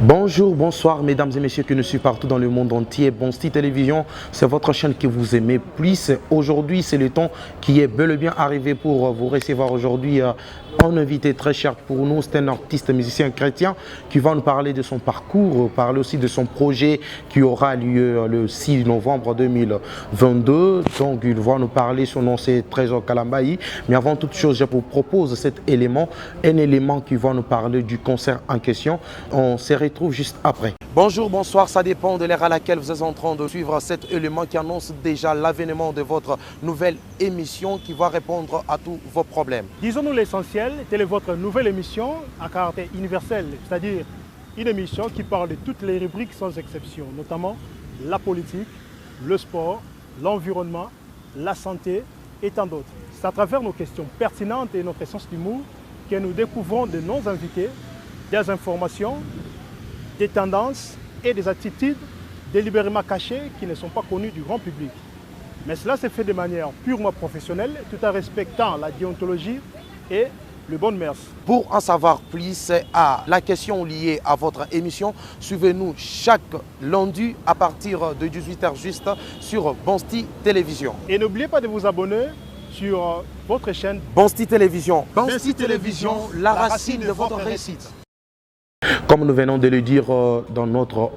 Bonjour, bonsoir mesdames et messieurs qui nous suivent partout dans le monde entier. Bonsti Télévision, c'est votre chaîne que vous aimez plus. Aujourd'hui, c'est le temps qui est bel et bien arrivé pour vous recevoir aujourd'hui un invité très cher pour nous. C'est un artiste musicien chrétien qui va nous parler de son parcours, parler aussi de son projet qui aura lieu le 6 novembre 2022. Donc, il va nous parler, son nom c'est Trésor Kalambayi. Mais avant toute chose, je vous propose cet élément, un élément qui va nous parler du concert en question. On se retrouve juste après. Bonjour, bonsoir, ça dépend de l'ère à laquelle vous êtes en train de suivre cet élément qui annonce déjà l'avènement de votre nouvelle émission qui va répondre à tous vos problèmes. Disons-nous l'essentiel, telle est votre nouvelle émission à caractère universel, c'est-à-dire une émission qui parle de toutes les rubriques sans exception, notamment la politique, le sport, l'environnement, la santé et tant d'autres. C'est à travers nos questions pertinentes et notre sens d'humour que nous découvrons de nos invités des informations, des tendances et des attitudes délibérément cachées qui ne sont pas connues du grand public. Mais cela se fait de manière purement professionnelle, tout en respectant la déontologie et le bon mœurs. Pour en savoir plus à la question liée à votre émission, suivez-nous chaque lundi à partir de 18h juste sur Bonsti Télévision. Et n'oubliez pas de vous abonner sur votre chaîne Bonsti Télévision. Bonsti Télévision, la racine de votre réussite. Comme nous venons de le dire dans notre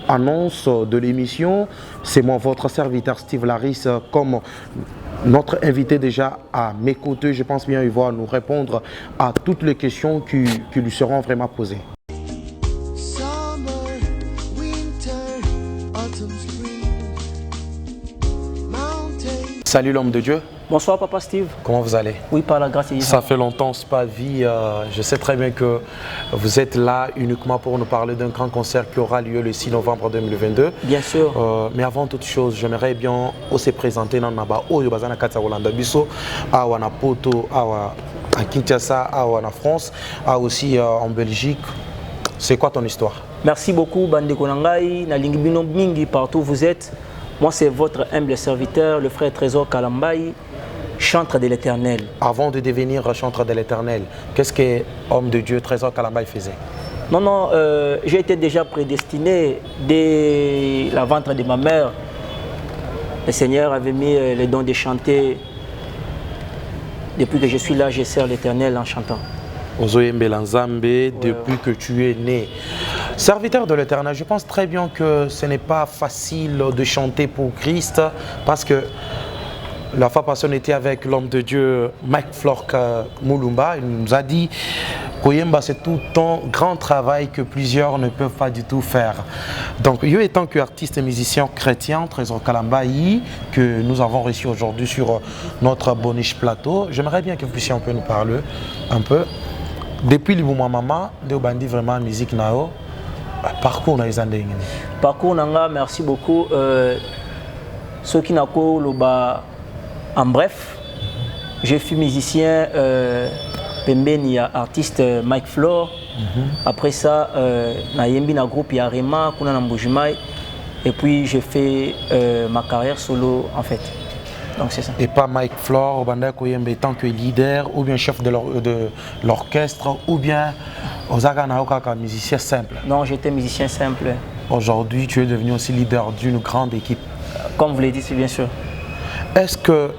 annonce de l'émission, c'est moi votre serviteur Steve Laris, comme notre invité déjà à mes côtés. Je pense bien qu'il va nous répondre à toutes les questions qui lui seront vraiment posées. Salut l'homme de Dieu. Bonsoir Papa Steve. Comment vous allez? Oui, par la grâce de Dieu. Ça fait longtemps, c'est pas vie. Je sais très bien que vous êtes là uniquement pour nous parler d'un grand concert qui aura lieu le 6 novembre 2022. Bien sûr. Mais avant toute chose, j'aimerais bien aussi présenter Nanaba Oyo Bazana Katsa Rolanda Bisso, à Poto, à Kinshasa, à France, aussi en Belgique. C'est quoi ton histoire? Merci beaucoup Bande Konangai, Nalingi Bino Mingi, partout où vous êtes. Moi, c'est votre humble serviteur, le frère Trésor Kalambayi, chantre de l'Éternel. Avant de devenir chantre de l'Éternel, qu'est-ce que homme de Dieu Trésor Kalambayi faisait? Non, j'ai été déjà prédestiné dès la ventre de ma mère. Le Seigneur avait mis le don de chanter. Depuis que je suis là, je sers l'Éternel en chantant. Depuis que tu es né. Serviteur de l'Éternel, je pense très bien que ce n'est pas facile de chanter pour Christ parce que la fois passée on était avec l'homme de Dieu Mike Flork Mulumba. Il nous a dit Koyemba c'est tout un grand travail que plusieurs ne peuvent pas du tout faire. Donc, yo étant qu'artiste et musicien chrétien, Trésor Kalambayi, que nous avons reçu aujourd'hui sur notre Boniche Plateau, j'aimerais bien que vous puissiez un peu nous parler un peu. Depuis le moment maman, de bandi vraiment musique nao, parcours na izandé. Parcours nanga, merci beaucoup. Ceux qui n'a pas en bref, je suis musicien, Pembeni artiste Mike Flor. Après ça, na yembi na groupe Yarema, kuna na Mbujimai. Et puis j'ai fait ma carrière solo en fait. Donc c'est ça. Et pas Mike Flor, Banda Koyembe tant que leader ou bien chef de l'orchestre ou bien Ozaga Naoka musicien simple. Non, j'étais musicien simple. Aujourd'hui, tu es devenu aussi leader d'une grande équipe. Comme vous l'avez dit, c'est bien sûr. Est-ce que,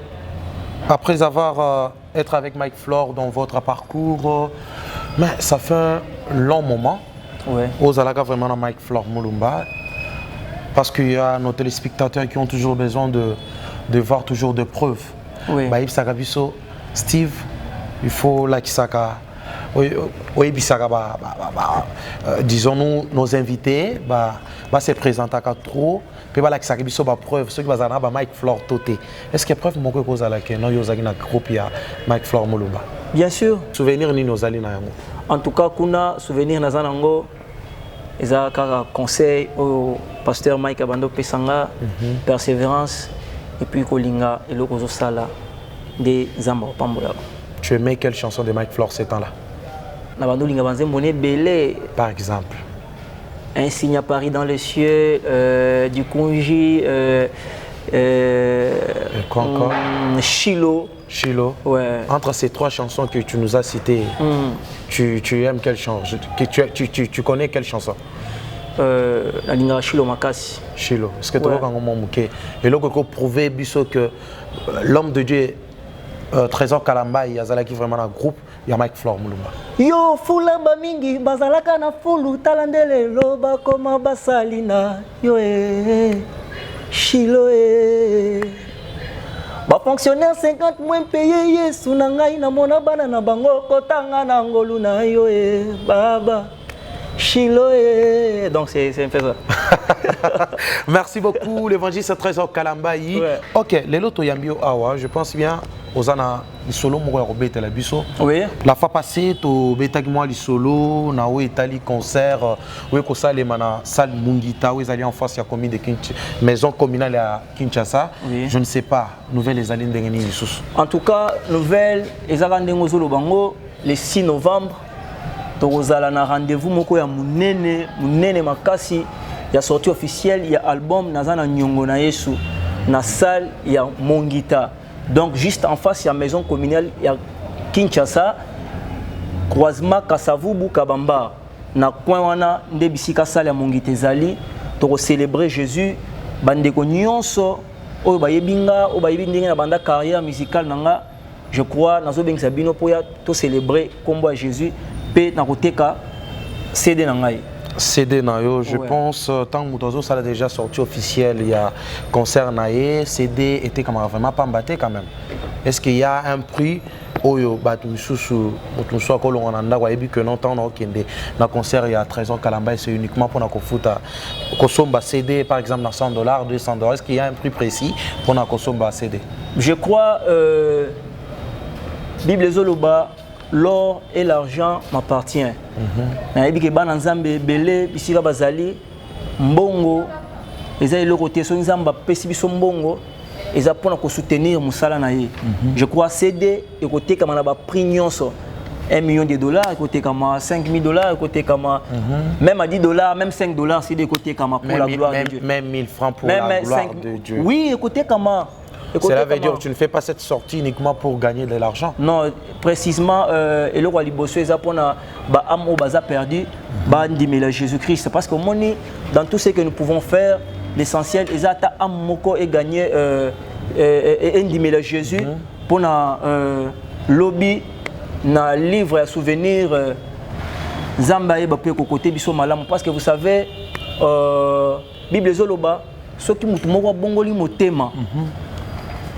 après avoir été avec Mike Flor dans votre parcours, mais ça fait un long moment, ouais. Ozalaga vraiment dans Mike Flor Mulumba, parce qu'il y a nos téléspectateurs qui ont toujours besoin de voir toujours de preuves. Oui. Bah, Steve, il faut la Kisaka. Disons-nous, nos invités se présentent à trop. Puis la Kisaka preuve. Ceux qui vont Mike Flor Toté. Est-ce qu'il y a preuve que vous avez que non, vous avez un groupe Mike Flor Mulumba? Bien sûr. Souvenir ni nos alliés. En tout cas, kuna souvenir nazanango. Ils ont un conseil au pasteur Mike Abando Pesanga, persévérance. Et puis Kolinga et le Kozo Sala de Zamba Pambola. Tu aimais quelle chanson de Mike Flor ces temps-là? Par exemple. Un signe à Paris dans les cieux, du Kunji, quoi encore? Chilo. Chilo. Ouais. Entre ces trois chansons que tu nous as citées, tu aimes quelle chanson? Tu connais quelle chanson? na Chilo Makasi. Chilo, est-ce que tu as dit et là qu'on prouver que l'homme de Dieu Trésor Kalamba il y a qui vraiment un groupe il y a Mike Flore Mulumba. Yo fulamba mingi bazalaka na fulu talandele loba koma basalina yo Chilo ba fonctionnaire 50 moins payé yesu na ngai na mona bana na bango kotanga na ngolu na yo baba Chilo donc c'est un peu ça. Merci beaucoup l'évangéliste Trésor Kalamba. Ouais. OK, les loto yambio awa, je pense bien Ozana solo mo robeta la biso. Oui. La fois passée to betaki moi li solo na we itali concert we ko sale mana salle Mungita we allez en face ya commune de Kinshasa maison communale à Kinshasa. Oui. Je ne sais pas nouvelle les alines ndengeni lisusu. En tout cas, nouvelle ezaka ndengo zolo bango le 6 novembre tozala na rendez-vous moko ya munene makasi ya sortie officielle ya album Nazana Nyongo na Yesu na salle ya Mongita. Donc juste en face ya maison communale ya Kinshasa croisement Kasavubu Kabamba na coin wana nde bisika salle ya Mongita ezali to célébrer Jésus bandeko nyonso oyo bayebinga o bayebi ndenge na banda carrière musicale nanga je crois nazo bengisa bino po ya to célébrer kombo ya Jésus pe na koteka CD na ngai. CD Nayo, je pense, tant que Moutozo, ça a déjà sorti officiel, il y a concert Naye, CD était quand même vraiment pas embatté quand même. Est-ce qu'il y a un prix Oyo Batumsusu, Mutumsu Akolo Ananda, ou que non, tant dans concert il y a Trésor Kalamba, c'est uniquement pour Nakofouta. Kosomba CD par exemple, dans $100, $200. Est-ce qu'il y a un prix précis pour Nakosomba CD? Je crois, Bible Zoloba. L'or et l'argent m'appartiennent. Na yebi ke bana nzambe belé bisika bazali mbongo eza le côté so nzamba pesi biso mbongo eza pona ko soutenir musala na ye. Je crois CD et côté comme na ba prix nyonso $1 million, côté comme $5,000, côté comme même à $10, même $5 c'est des côtés comme pour la gloire de Dieu. Même 1000 francs pour la gloire de Dieu. Oui, côté comme cela veut dire que tu ne fais pas cette sortie uniquement pour gagner de l'argent. Non, précisément, et le roi Liboso, ils ont perdu Jésus-Christ. Parce que dans tout ce que nous pouvons faire, l'essentiel, ils ont gagné Jésus pour lobby, na livre à souvenir, Zambaye côté biso malam. Parce que vous savez, Bible Zoloba, ceux qui m'ont bongoli motema.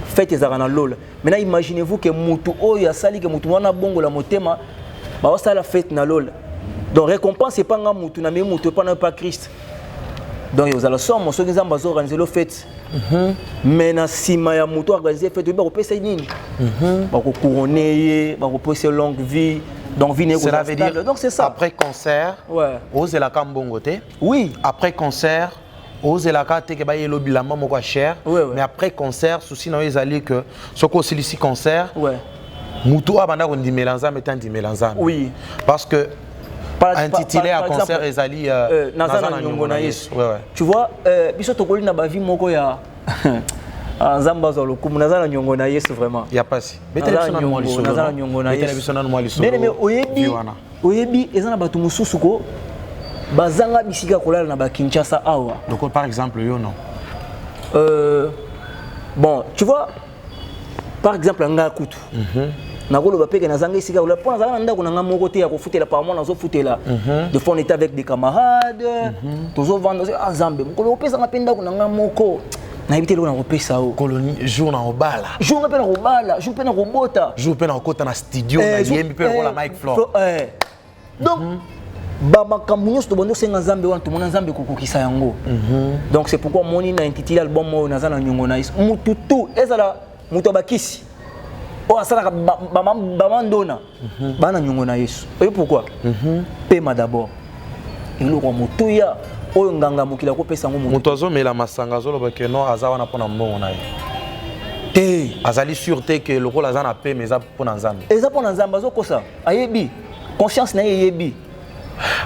Faites ezarana lol. Maintenant imaginez-vous que mutu oyo asali que mutu wana bongo la motema ba osala fête na lol. Donc récompense pas nga mutu na me mutu pas Christ. Donc vous allez somme ceux qui nzamba zo organiser le fête. Mais na sima ya mutu organiser fête ba ko pesa nini? Ba ko couronner, ba ko pesa longue vie. Donc vie cela veut dire donc c'est ça. Après concert, ouais. Ose la kambongote. Oui, après concert Ose la carte que baye lo bilamba moko cher, mais après concert souci na ezali que soko ici concert. Ouais. Mutu abanda ko ndimelanza metan ndimelanza. Oui. Parce que intitulé à concert ezali Nazana Nyongo na Yesu. Tu vois biso tokoli na ba vie moko ya Nzamba zo lokumu Nazana Nyongo na Yesu vraiment. Il y a pas si. Nazana Nyongo na Yesu. Mais oyebi ezana batu mususu ko bazanga bisika kolala na ba Kinshasa awa. Donc par exemple yo non. Bon, tu vois par exemple nga kutu. Nakolo ba peke nazanga isika kolala pour nazanga ndako na ngamo côté ya ko futela par moi nazo futela. De fois on était avec des camarades, tozo vendre Nzambe. Mukolo pesa ngapenda ko na ngamoko. Na ibite lo na kopesa o. Colonie jour na obala. Jour na pena robala, jour pena robota. Jour pena kota na studio na yembi pe rola Mike Flore. Donc Baba Kamunyoso to bondo senga Nzambe wana to mona Nzambe kokokisa yango. Donc c'est pourquoi moni na intitulé album mo Nazana Nyongo na Yesu. Mututu ezala muto bakisi. O asala ba ndona. Bana Nyongo na Yesu. Et pourquoi? Pema d'abord. Ilo ko mutuya oyo nganga mukila ko pesa ngo mutu azo mela masanga zo loba ke non aza wana pona mbongo na ye. Azali sûreté que le rôle azana paix mais za pona Nzambe. Eza pona Nzambe zo kosa. Ayebi. Conscience na yebi.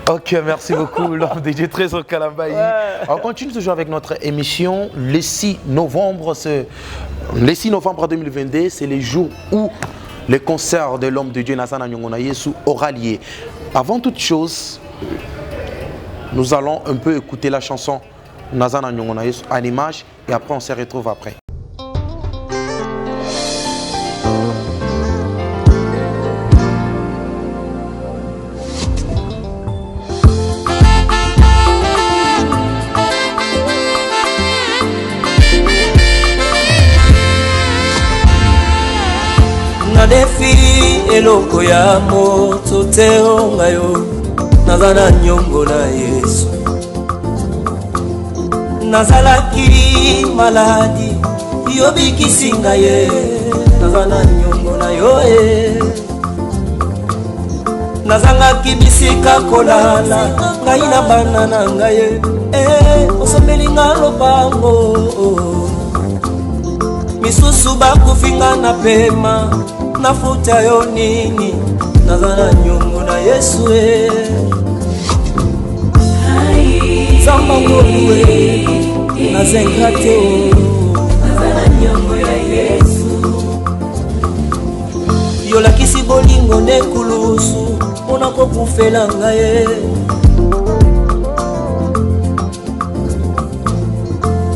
Ok, merci beaucoup, l'homme de Dieu, Trésor Kalamba. On continue toujours avec notre émission. Le 6 novembre 2022, c'est le jour où le concert de l'homme de Dieu, Nazana Nyongo na Yesu, aura lieu. Avant toute chose, Nous allons un peu écouter la chanson Nazana Nyongona Yesu en image et après on se retrouve après. Nadefi eloko ya moto te ngayo nazana nyongo na Yesu nazalaki maladi yobikisi ngaye nazana nyongo na yo nazangaki bisika kolala ngai na bana na ngaye osombeli nga lopango misusu bakufinga na pema nafuta yo nini nazana nyongo na Yesu Zamba ngolwe nazengrate nazana nyongo ya Yesu yolakisi bolingo nekulusu onako kufela ngaye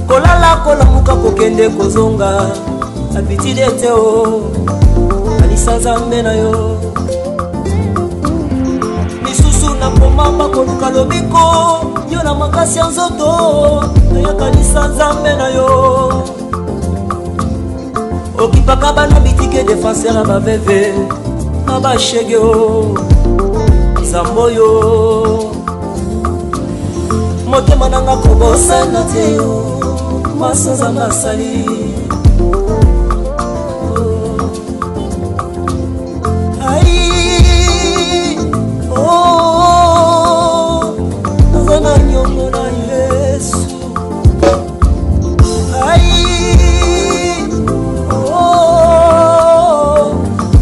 kolala kolamuka kokende kozonga abitide teo alisanzambe na yo misusu na komamba koluka lobiko yo na makasi ya nzoto nayaka lisanzambe na yo okipaka bana bitike defenseur ya baveve na bashege o zambo yo motema nanga kobosana te yo masanza masali nazana nyongo na Yesu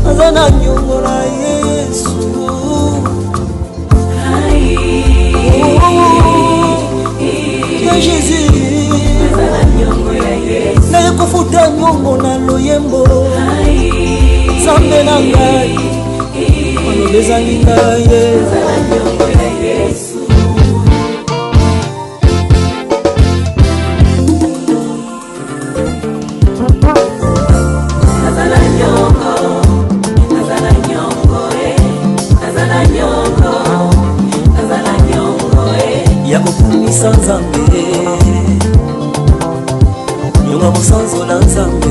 nazana nyongo na Yesu ya Jésus naye kofuta nyongo na loyembo Zambe na ngai alobezali ngai yakokumisa Nzambe nyonga mosanzo na Nzambe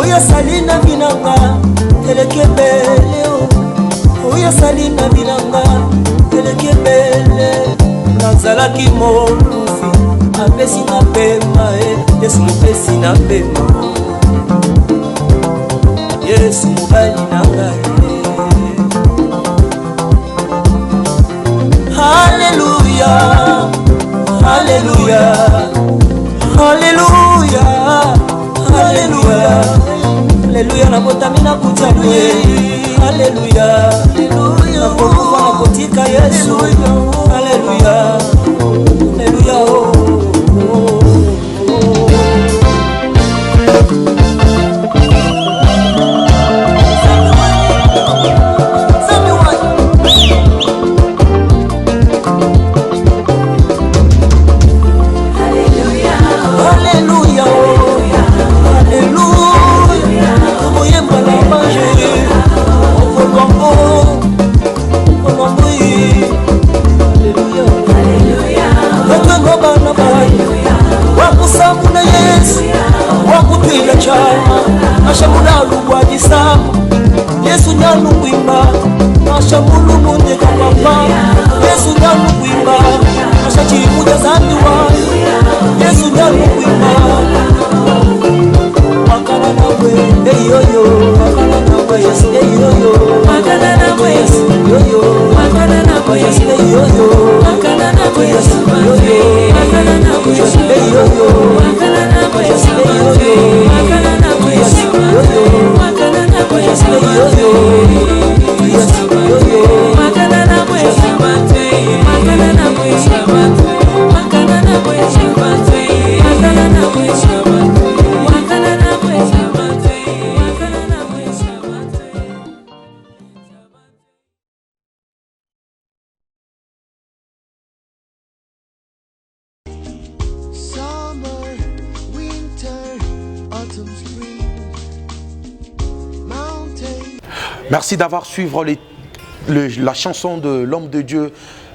oya salina binanga elekebele oya salina binanga elekebele nazalaki molufi apesi na pema Yesu mopesi na pema Yesu mobali na ngai Hallelujah, hallelujah, hallelujah, hallelujah, hallelujah. Napotamina kutalue, hallelujah, hallelujah. Napokuwa napotika Yesu, hallelujah, hallelujah. Yesu nyalu kuimba Masha mulu munde kapapa Yesu nyalu kuimba Masha chimuja zambi wa Yesu nyalu kuimba Wakana nawe Hey yo Wakana nawe Yes hey yo Wakana nawe Yes yo Wakana nawe Yes hey yo Wakana nawe Yes yo Wakana nawe Yes hey yo Wakana nawe Yes hey yo Wakana nawe Yes yo Wakana nawe Yes hey yo Merci d'avoir suivi la chanson de l'homme de Dieu.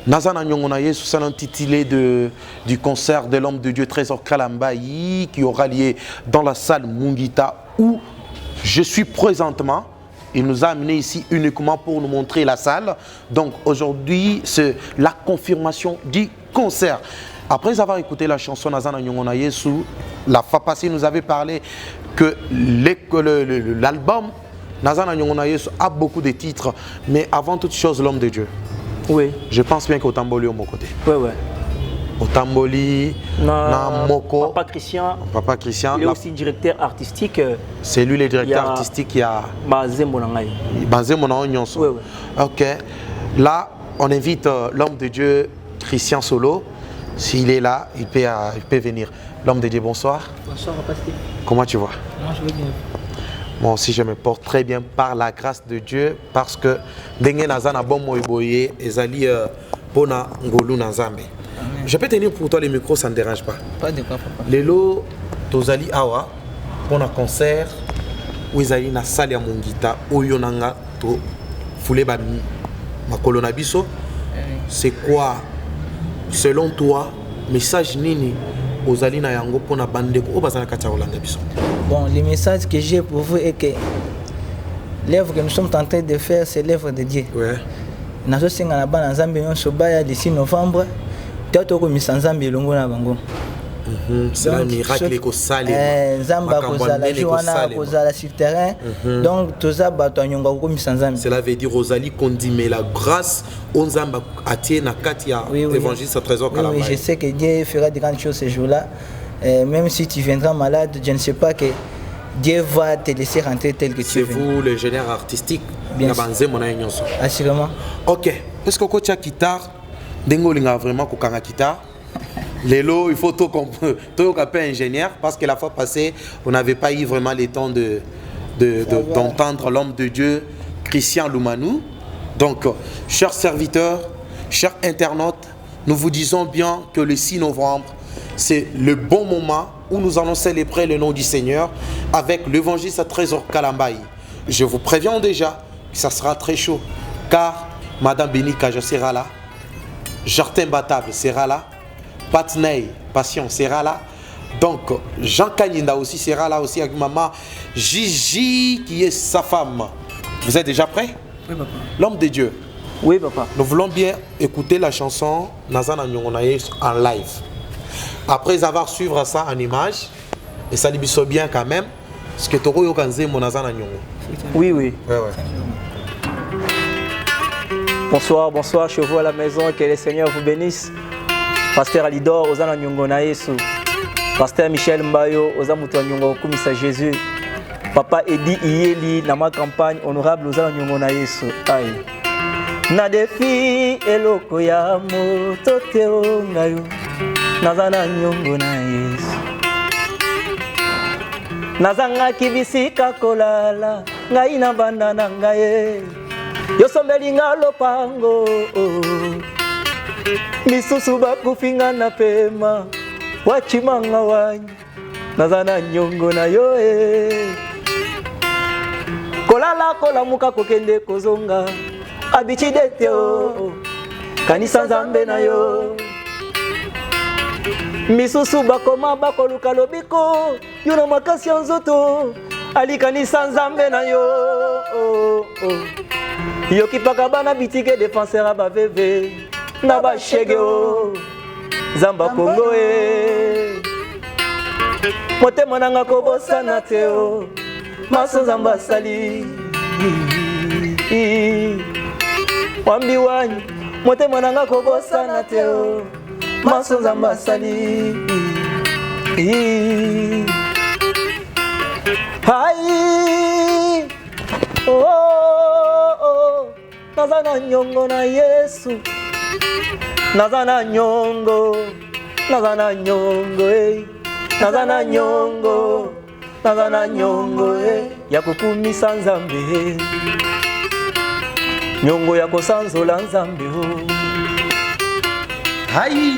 Nazana Nyongonaye, c'est intitulé du concert de l'homme de Dieu Trésor Kalambayi qui aura lieu dans la salle Mungita où je suis présentement. Il nous a amené ici uniquement pour nous montrer la salle. Donc aujourd'hui, c'est la confirmation du concert. Après avoir écouté la chanson Nazana Nyongonaye, la fois passée, nous avait parlé que l'album Nazana Nyongonaye a beaucoup de titres, mais avant toute chose, l'homme de Dieu. Oui. Je pense bien qu'au Tamboli, au mon côté. Oui, oui. Au Tamboli, na Moko. Papa Christian. Il est aussi directeur artistique. C'est lui le directeur artistique qui a. Basé Monangaï. Basé Monangaï. Oui, oui. Ok. Là, on invite l'homme de Dieu, Christian Solo. S'il est là, il peut venir. L'homme de Dieu, bonsoir. Bonsoir, Papa Steve. Comment tu vas? Moi, je vais bien. Moi aussi, je me porte très bien par la grâce de Dieu parce que Dengue Nazana bon moiboye ezali pona ngolu Nazambe. Je peux tenir pour toi les micros, ça ne dérange pas. Pas de quoi, papa. Lelo tozali awa pour un concert où ezali na salle ya Mungita oyo nanga to foulé ba makolo na biso. C'est quoi selon toi message nini ozali na yango pona bandeko o bazana kati ya Olanda biso? Bon, le message que j'ai pour vous est que l'œuvre que nous sommes en train de faire, c'est l'œuvre de Dieu. Ouais. Nous sommes en train de faire le 6 novembre. C'est un miracle que ça sur terrain. Donc, tout ça, cela veut dire Rosalie Kondime la grâce on zamba atie na katia évangéliste Trésor Kalambayi. Oui, je sais que Dieu fera de grandes choses ce jour-là. Même si tu viendras malade, je ne sais pas que Dieu va te laisser rentrer tel que tu es. C'est vous le général artistique. Bien sûr. Assurément. Ok. Est-ce que tu as guitare? Dengolinga vraiment kokanga guitare. Lélo, il faut tout appeler ingénieur parce que la fois passée, on n'avait pas eu vraiment le temps d'entendre l'homme de Dieu, Christian Loumanou. Donc, chers serviteurs, chers internautes, nous vous disons bien que le 6 novembre, c'est le bon moment où nous allons célébrer le nom du Seigneur avec l'évangéliste Trésor Kalambayi. Je vous préviens déjà que ça sera très chaud car Madame Béni Kaja sera là, Jartin Batable sera là, Patney Passion sera là, donc Jean Kaninda aussi sera là aussi avec maman Gigi qui est sa femme. Vous êtes déjà prêts? Oui, papa. L'homme de Dieu. Oui, papa. Nous voulons bien écouter la chanson Nazana Nyongonaye en live. Après avoir suivre ça en image, et ça lui bien quand même, parce que Toro Yokanze Monazana Nyongo. Oui, oui. Ouais, ouais. Bonsoir, bonsoir, chez vous à la maison, que le Seigneur vous bénisse. Pasteur Alidor, Ozana Nyongonaye, Pasteur Michel Mbayo, Ozamuto Nyongo, Kumisa Jésus. Papa Edi Iyeli, dans ma campagne, honorable Ozana Nyongonaye. Aïe. Na defi eloko ya moto teo ngayo. Nazana nyongo na Yesu. Nazanga kibisika kolala ngai na banda na ngai. Yosombeli nga lopango. Misusu bakufinga na pema. Wachimanga wanyi. Nazana nyongo na yo. Kolala kolamuka kokende kozonga. Abichidete o. Kanisa Nzambe na yo. Misusu bakoma bakoluka lobiko yuno makasi nzoto alikanisa Nzambe na yo yoki paka bana bitike défenseur abaveve na bashege o Zamba Kongo motema nanga kobosana te o maso Nzamba sali wambi wanyi motema nanga kobosana te o maso Nzamba sali hai oh nazana nyongo na Yesu nazana nyongo nazana nyongo ya kukumisa Nzambe nyongo ya kosanzola Nzambe Aïe.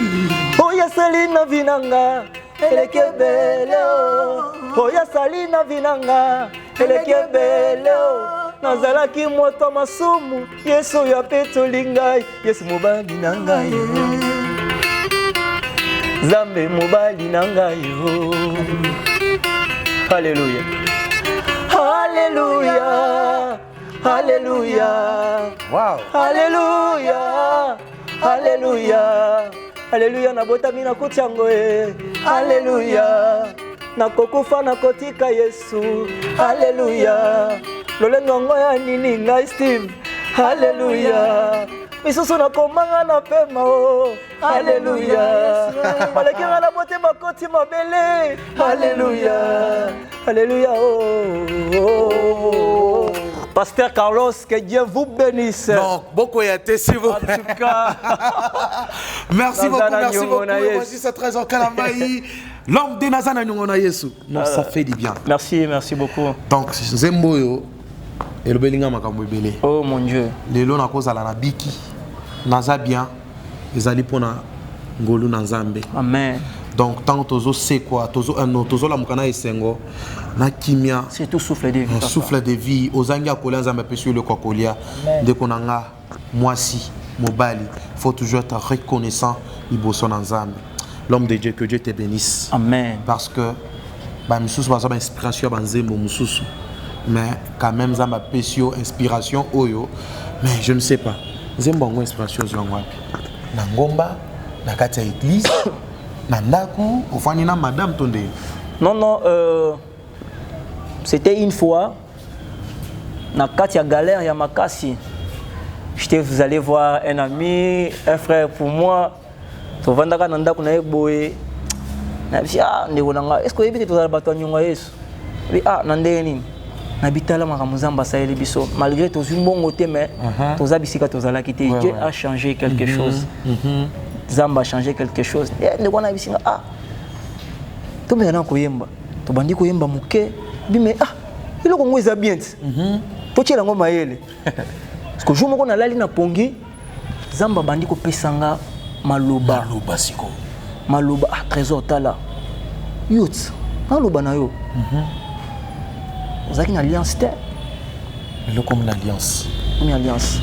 Oya salina vinanga elekebele oya salina vinanga elekebele nazalaki moto masumu Yesu ya petolingai Yesu mobali na ngai Zambe mobali na ngai Alléluia Alléluia Alléluia Wow. Alléluia Alléluia Alléluia nabotami na kutiango Alléluia nakokufa nakotika Yesu Alléluia lolendo ngoya nini ngai Steve Alléluia misusu nakomanga na pema Alléluia balekinga na bote makoti mabele Alléluia Alléluia Pasteur Carlos, que Dieu vous bénisse. Donc, beaucoup y a été, s'il vous plaît. En tout cas, merci beaucoup. Voici ce trésor Kalambayi, l'homme de Nazana Nyongona Yesu. Non, ça fait du bien. Merci, merci beaucoup. Donc, Zemboyo, et le Belinga Makambo Belé. Oh mon Dieu. Les lois na cause à la Biki, Naza bien, les alipona Ngolu Nazambe. Amen. Donc, tant que tozo c'est quoi, tozo la mukana esengo, na kimia. C'est tout souffle de vie. Souffle de vie. Ozangia kolenza mapesio le kokolia. De konanga, moi si, mobali. Faut toujours être reconnaissant. Iboson ensemble. L'homme de Dieu, que Dieu te bénisse. Amen. Parce que, bah, moussous, bah, inspiration, bah, nzembo, moussous. Mais, quand même, ça m'a pesio, inspiration, oyo. Mais, je ne sais pas. Nzembo, inspiration, zongwapi. Nangomba, nakati église. Nandaku, ofanina madame Tonde. Non, non, c'était une fois, na Katia Galère, Yamakasi. Vous allez voir un ami, un frère pour moi. So vandaka nandaku na eboye. Na bisi ah ndeko nanga, est-ce que yebite tozala bato nyonga Yesu? Oui ah nandeni. Na bitala makamuzamba saeli biso. Malgré tous une bonne côté mais toza bisika tozala kité. Dieu a changé quelque chose. Zamba a changé quelque chose. Ndeko na bisinga ah. Tombe na koyemba. To bandi koyemba muke. Bime ah. Iloko ngweza bien. Tochela ngoma yele. Parce que jour moko na lali na pongi Zamba bandi ko pesanga maloba siko. Maloba ah trésor tala. Youth. Maloba na yo. Vous avez une alliance terre. Le comme une alliance. Une alliance.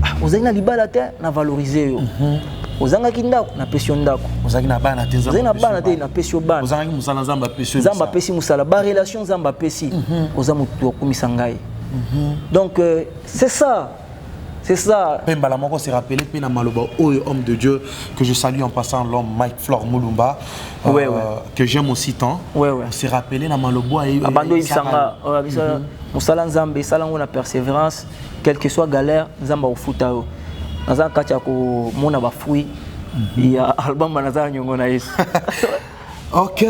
Ah, vous avez une libala terre, na valoriser yo. Vous avez une ndako, na pession ndako. Vous avez une bana terre. Vous avez une bana terre, na pession bana. Vous avez une musala zamba pession. Zamba pesi musala, ba relation zamba pesi. Vous avez mutu komisangai. Donc c'est ça. C'est ça. Pembala moko s'est rappelé Pena Maloba, homme de Dieu, que je salue en passant l'homme Mike Flore Moulumba, que j'aime aussi tant. On s'est rappelé na Maloba et Abando Isanga, Musala Nzambe, Salango na persévérance, quelle que soit galère, Nzamba au futao. Naza kacha ko mona ba fruit. Il y a album Naza Nyongona Yesu. OK.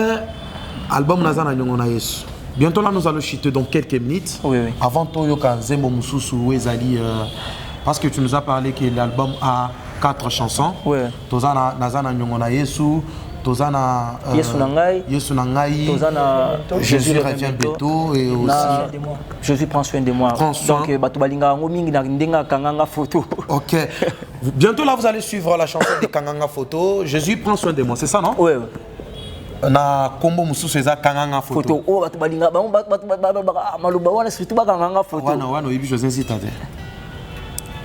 Album Naza Nyongona Yesu. Bientôt là nous allons chuter dans quelques minutes. Avant Toyo Kanzembo Mususu Ezali parce que tu nous as parlé que l'album a 4 chansons. Tozana Nazana Nyongona Yesu, Tozana Yesu Nangai, Tozana Jésus revient bientôt et aussi Jésus prend soin de moi. Donc bato balinga ngo mingi na ndenga kanganga photo. OK. Bientôt là vous allez suivre la chanson de Kanganga photo. Jésus prend soin de moi, c'est ça non? Oui. Na kombo mususu eza Kanganga photo. Oh bato balinga ba maloba wana surtout ba Kanganga photo. Wana oyibi José Zitade.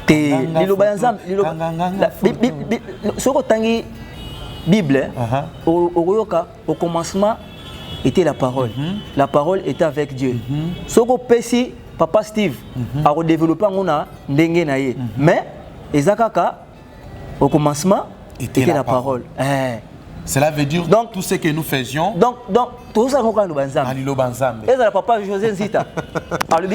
Liloba ya Nzambe, soko tangi Bible, au commencement était la parole. La parole était avec Dieu. Soko pesi papa Steve a redéveloppé ngona ndenge na ye. Mais ezakaka au commencement était la parole. Cela veut dire donc tout ce que nous faisions. Donc tout ça qu'on a Nzambe. Et la papa José Nzita.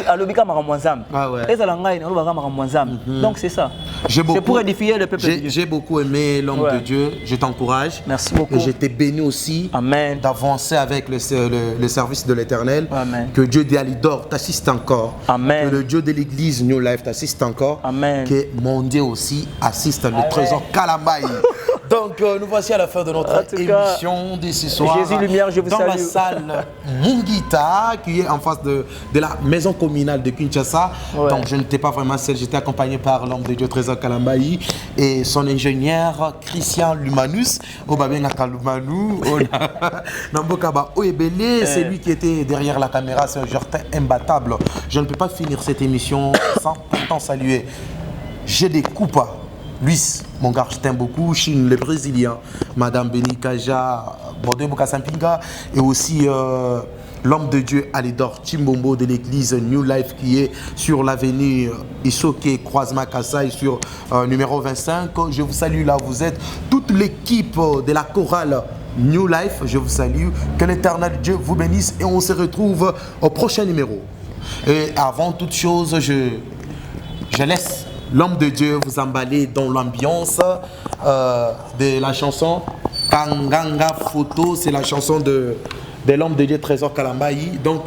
Alobika makamwanzambe. Et la ngai na lobaka makamwanzambe. Donc c'est ça. C'est pour édifier le peuple de Dieu. J'ai beaucoup aimé l'homme de Dieu. Je t'encourage. Merci beaucoup. Et je t'ai béni aussi. Amen. D'avancer avec le service de l'Éternel. Amen. Que Dieu d'Alidor t'assiste encore. Amen. Que le Dieu de l'Église New Life t'assiste encore. Amen. Que mon Dieu aussi assiste le trésor Kalambayi. Donc nous voici à la fin de notre émission de ce soir. Jésus Lumière, je vous salue. Dans la salle Mungita qui est en face de la maison communale de Kinshasa. Ouais. Donc je n'étais pas vraiment seul, j'étais accompagné par l'homme de Dieu Trésor Kalambayi et son ingénieur Christian Lumanus. C'est lui qui était derrière la caméra, c'est un genre imbattable. Je ne peux pas finir cette émission sans pourtant saluer. J'ai des coups. Luis, mon gars, je t'aime beaucoup. Chine, le Brésilien, Madame Beni Kaja, Bordeaux Bokasampinga, et aussi l'homme de Dieu Alidor Chimbombo de l'église New Life qui est sur l'avenue Isoke, croisement Kassai, sur numéro 25. Je vous salue là où vous êtes. Toute l'équipe de la chorale New Life, je vous salue. Que l'Éternel Dieu vous bénisse et on se retrouve au prochain numéro. Et avant toute chose, je laisse l'homme de Dieu vous emballer dans l'ambiance de la chanson Kanganga Photo. C'est la chanson de l'homme de Dieu Trésor Kalambayi. Donc,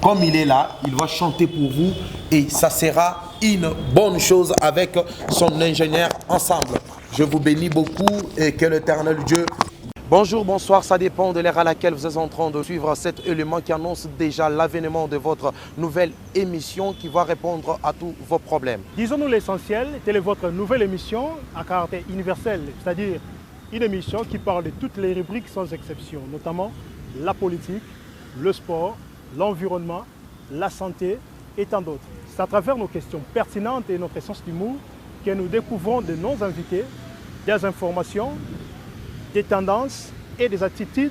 comme il est là, il va chanter pour vous et ça sera une bonne chose avec son ingénieur ensemble. Je vous bénis beaucoup et que l'Éternel Dieu... Bonjour, bonsoir, ça dépend de l'ère à laquelle vous êtes en train de suivre cet élément qui annonce déjà l'avènement de votre nouvelle émission qui va répondre à tous vos problèmes. Disons-nous l'essentiel, telle est votre nouvelle émission à caractère universel, c'est-à-dire une émission qui parle de toutes les rubriques sans exception, notamment la politique, le sport, l'environnement, la santé et tant d'autres. C'est à travers nos questions pertinentes et notre sens d'humour que nous découvrons de nos invités des informations, des tendances et des attitudes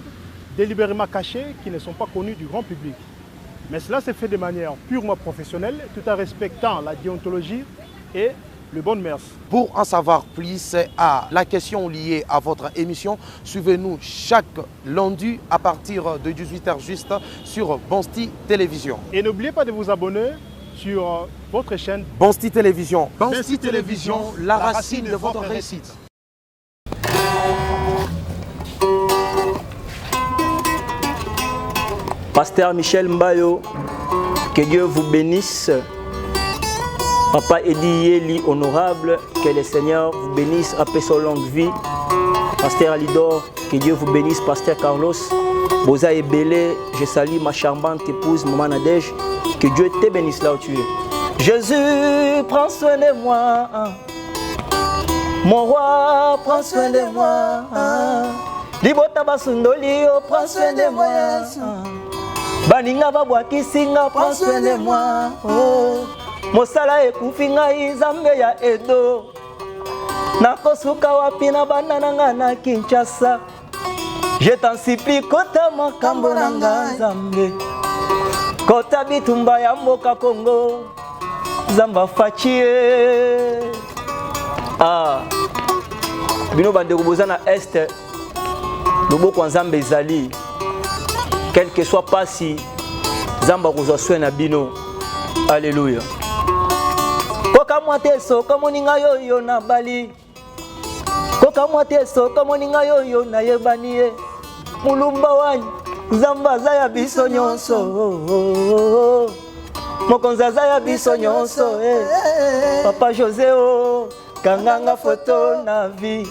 délibérément cachées qui ne sont pas connues du grand public. Mais cela se fait de manière purement professionnelle, tout en respectant la déontologie et le bon mœurs. Pour en savoir plus à la question liée à votre émission, suivez-nous chaque lundi à partir de 18h juste sur Bonsti Télévision. Et n'oubliez pas de vous abonner sur votre chaîne Bonsti Télévision. Bonsti Télévision, la racine de votre réussite. Pasteur Michel Mbayo, que Dieu vous bénisse. Papa Edi Yeli, honorable, que le Seigneur vous bénisse, après sa longue vie. Pasteur Alidor, que Dieu vous bénisse. Pasteur Carlos, Boza et Belé, je salue ma charmante épouse, Maman Nadège, que Dieu te bénisse là où tu es. Jésus, prends soin de moi. Mon roi, prends soin de moi. Libota Basundoli, prends soin de moi. Baninga babwakisinga, prends soin de moi. Oh. Mosala ekufinga izambe ya edo. Nakosuka wapi na bana nanga na Kinshasa. Je t'en supplie kota makambo nanga zambe. Kota bitumba ya mboka Congo. Zamba fachie. Ah. Bino bande kuboza na est. Loboko nzambe ezali. Quel que soit passé, Zamba kozwa soin na bino. Alléluia. Koka mwateso kama ninga yoyo na bali. Koka mwateso kama ninga yoyo na yebanie. Mulumba wanyi Zamba zaya biso nyonso. Mokonza zaya biso nyonso. Papa José o kanganga photo na vie.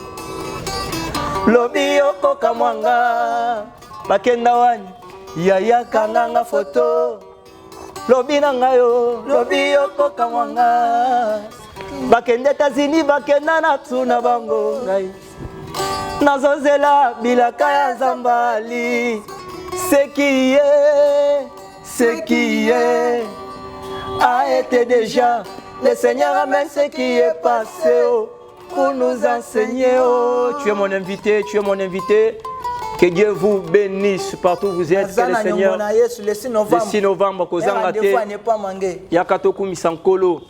Lobi koka mwanga bakenda wanyi. Yaya kanganga photo lobi nanga yo lobi yoko kamwanga bakende États-Unis bakenda na tuna bango ngai nazozela bilaka ya Zambali ce qui est a été déjà le Seigneur amène ce qui est passé pour nous enseigner. Tu es mon invité, tu es mon invité. Que Dieu vous bénisse partout où vous êtes. Que le Seigneur, le 6 novembre, Kozangate, Yakatoku Misankolo.